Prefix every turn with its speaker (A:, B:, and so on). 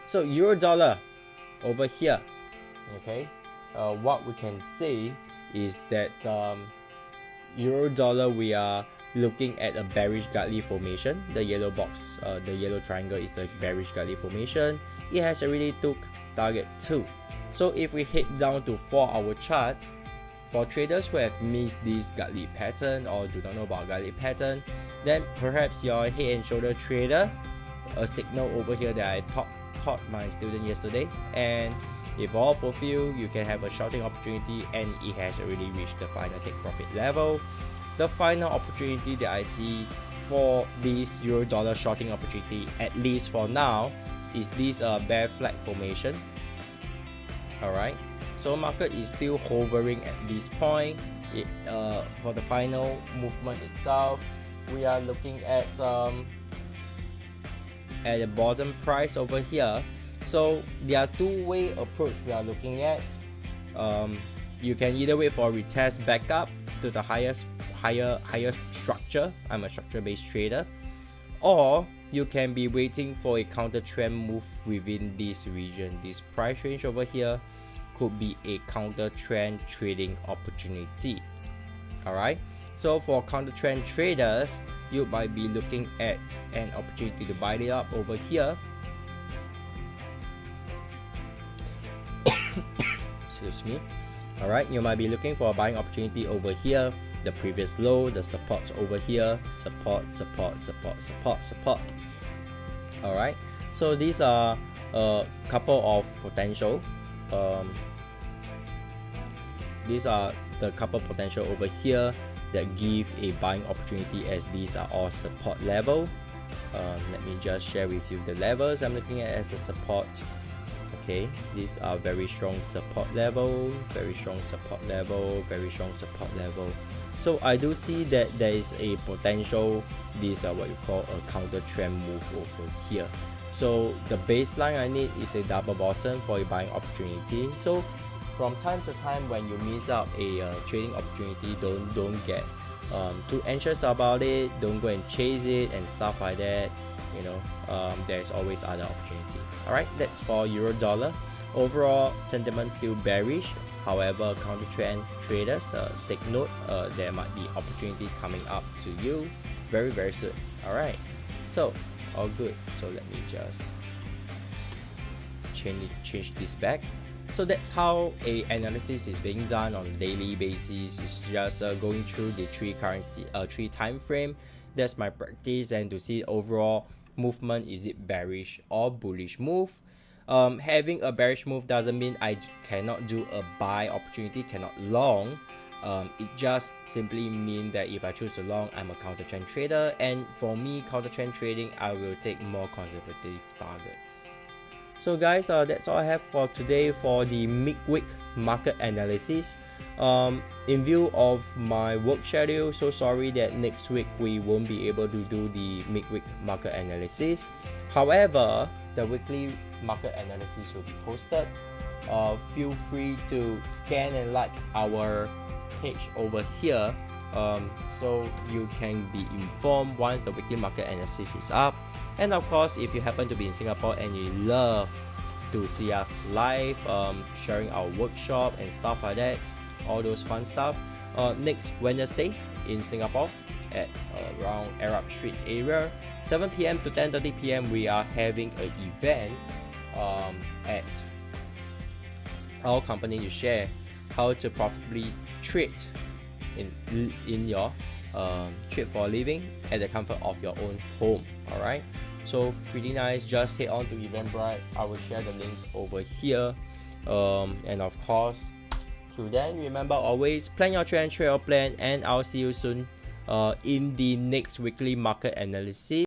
A: So euro dollar over here, okay, what we can say is that euro dollar, we are looking at a bearish godly formation. The yellow box, the yellow triangle is the bearish godly formation. It has already took target 2. So if we head down to 4-hour chart, for traders who have missed this godly pattern or do not know about godly pattern, then perhaps your head and shoulder trader, a signal over here that I taught my student yesterday, and if all fulfill, you can have a shorting opportunity, and it has already reached the final take profit level. The final opportunity that I see for this euro dollar shorting opportunity, at least for now, is this bear flag formation. Alright, so market is still hovering at this point. For the final movement itself, we are looking at the bottom price over here. So there are two-way approach we are looking at. You can either wait for a retest back up to the higher structure. I'm a structure-based trader, or you can be waiting for a counter trend move within this region. This price range over here could be a counter trend trading opportunity. Alright, so for counter trend traders, you might be looking at an opportunity to buy it up over here. Excuse me. Alright, you might be looking for a buying opportunity over here. The previous low, the supports over here, support. Alright, so these are a couple of potential. These are the couple potential over here that give a buying opportunity, as these are all support level. Let me just share with you the levels I'm looking at as a support. Okay, these are very strong support level, very strong support level, very strong support level. So I do see that there is a potential, these are what you call a counter trend move over here. So the baseline I need is a double bottom for a buying opportunity. So from time to time, when you miss out a trading opportunity, don't get too anxious about it. Don't go and chase it and stuff like that. You know, there's always other opportunity. All right, that's for euro dollar. Overall sentiment still bearish. However, counter trend traders, take note, there might be opportunity coming up to you very soon. All right, so all good. So let me just change this back. So that's how a analysis is being done on a daily basis. It's just going through the three time frame. That's my practice, and to see overall movement, is it bearish or bullish move. Having a bearish move doesn't mean I cannot do a buy opportunity, cannot long. It just simply means that if I choose to long, I'm a counter trend trader, and for me, counter trend trading, I will take more conservative targets. So guys, that's all I have for today for the midweek market analysis. In view of my work schedule, so sorry that next week we won't be able to do the midweek market analysis. However, the weekly market analysis will be posted. Feel free to scan and like our page over here, so you can be informed once the weekly market analysis is up. And of course, if you happen to be in Singapore and you love to see us live, sharing our workshop and stuff like that, all those fun stuff, next Wednesday in Singapore at around Arab Street area, 7 PM to 10:30 PM, we are having an event at our company to share how to profitably trade in your trade for a living at the comfort of your own home. All right, so pretty nice. Just head on to Eventbrite. I will share the link over here, and of course, till then, remember always plan your trade and trade your plan, and I'll see you soon in the next weekly market analysis.